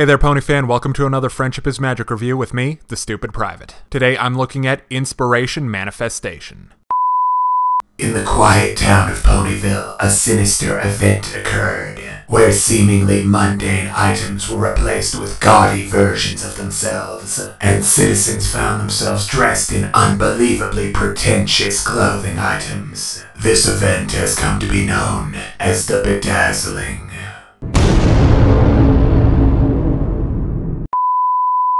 Hey there, Pony fan. Welcome to another Friendship is Magic review with me, the Stupid Private. Today I'm looking at Inspiration Manifestation. In the quiet town of Ponyville, a sinister event occurred, where seemingly mundane items were replaced with gaudy versions of themselves, and citizens found themselves dressed in unbelievably pretentious clothing items. This event has come to be known as the Bedazzling.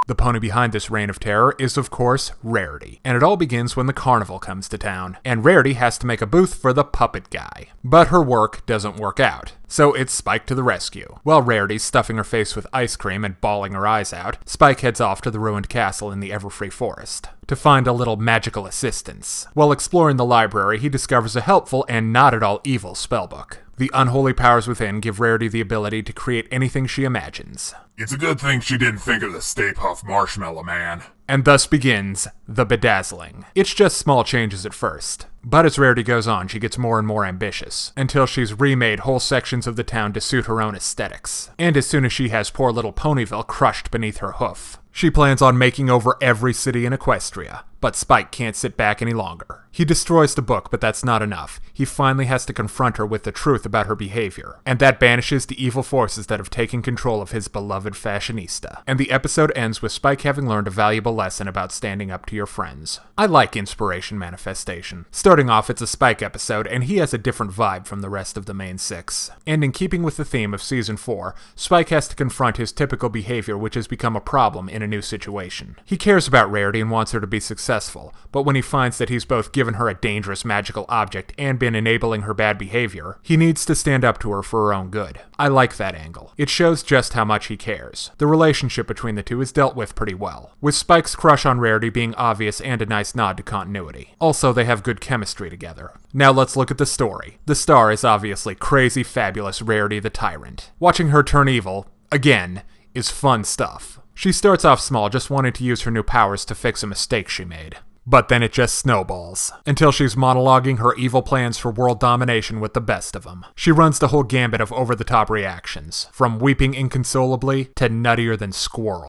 The pony behind this reign of terror is, of course, Rarity, and it all begins when the carnival comes to town, and Rarity has to make a booth for the puppet guy. But her work doesn't work out, so it's Spike to the rescue. While Rarity's stuffing her face with ice cream and bawling her eyes out, Spike heads off to the ruined castle in the Everfree Forest to find a little magical assistance. While exploring the library, he discovers a helpful and not at all evil spellbook. The unholy powers within give Rarity the ability to create anything she imagines. It's a good thing she didn't think of the Stay Puft Marshmallow Man. And thus begins the Bedazzling. It's just small changes at first, but as Rarity goes on, she gets more and more ambitious, until she's remade whole sections of the town to suit her own aesthetics. And as soon as she has poor little Ponyville crushed beneath her hoof, she plans on making over every city in Equestria. But Spike can't sit back any longer. He destroys the book, but that's not enough. He finally has to confront her with the truth about her behavior, and that banishes the evil forces that have taken control of his beloved fashionista. And the episode ends with Spike having learned a valuable lesson about standing up to your friends. I like Inspiration Manifestation. Starting off, it's a Spike episode, and he has a different vibe from the rest of the main six. And in keeping with the theme of Season 4, Spike has to confront his typical behavior, which has become a problem in a new situation. He cares about Rarity and wants her to be successful, but when he finds that he's both given her a dangerous magical object and been enabling her bad behavior, he needs to stand up to her for her own good. I like that angle. It shows just how much he cares. The relationship between the two is dealt with pretty well, with Spike's crush on Rarity being obvious and a nice nod to continuity. Also, they have good chemistry together. Now let's look at the story. The star is obviously crazy, fabulous Rarity the Tyrant. Watching her turn evil, again, is fun stuff. She starts off small, just wanting to use her new powers to fix a mistake she made. But then it just snowballs, until she's monologuing her evil plans for world domination with the best of them. She runs the whole gambit of over-the-top reactions, from weeping inconsolably to nuttier than squirrel.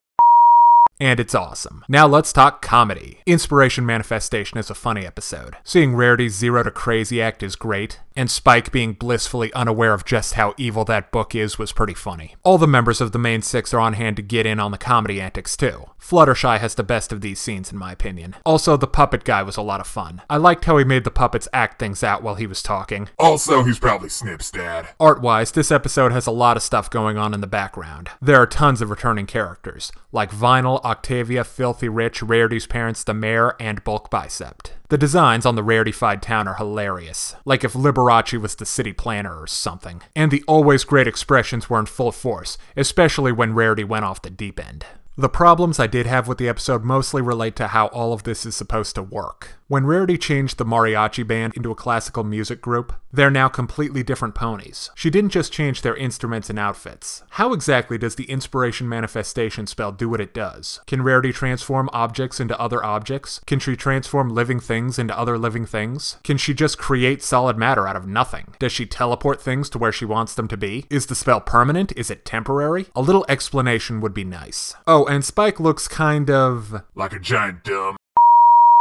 And it's awesome. Now let's talk comedy. Inspiration Manifestation is a funny episode. Seeing Rarity's zero to crazy act is great, and Spike being blissfully unaware of just how evil that book is was pretty funny. All the members of the main six are on hand to get in on the comedy antics too. Fluttershy has the best of these scenes in my opinion. Also, the puppet guy was a lot of fun. I liked how he made the puppets act things out while he was talking. Also, he's probably Snip's dad. Art-wise, this episode has a lot of stuff going on in the background. There are tons of returning characters, like Vinyl, Octavia, Filthy Rich, Rarity's parents, the mayor, and Bulk Bicep. The designs on the Rarity-fied town are hilarious, like if Liberace was the city planner or something. And the always great expressions were in full force, especially when Rarity went off the deep end. The problems I did have with the episode mostly relate to how all of this is supposed to work. When Rarity changed the Mariachi band into a classical music group, they're now completely different ponies. She didn't just change their instruments and outfits. How exactly does the Inspiration Manifestation spell do what it does? Can Rarity transform objects into other objects? Can she transform living things into other living things? Can she just create solid matter out of nothing? Does she teleport things to where she wants them to be? Is the spell permanent? Is it temporary? A little explanation would be nice. Oh, and Spike looks kind of like a giant dumb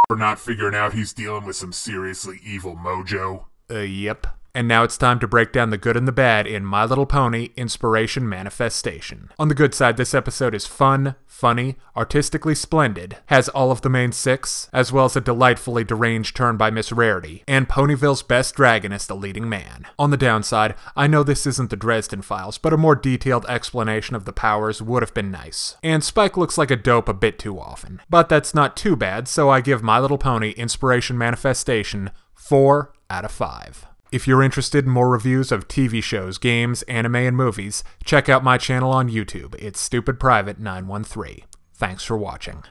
for not figuring out he's dealing with some seriously evil mojo. Yep. And now it's time to break down the good and the bad in My Little Pony Inspiration Manifestation. On the good side, this episode is fun, funny, artistically splendid, has all of the main six, as well as a delightfully deranged turn by Miss Rarity, and Ponyville's best dragon as the leading man. On the downside, I know this isn't the Dresden Files, but a more detailed explanation of the powers would have been nice. And Spike looks like a dope a bit too often. But that's not too bad, so I give My Little Pony Inspiration Manifestation 4 out of 5. If you're interested in more reviews of TV shows, games, anime, and movies, check out my channel on YouTube. It's Stupid Private 913. Thanks for watching.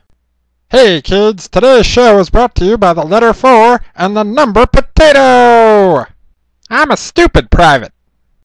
Hey kids, today's show is brought to you by the letter 4 and the number potato! I'm a Stupid Private.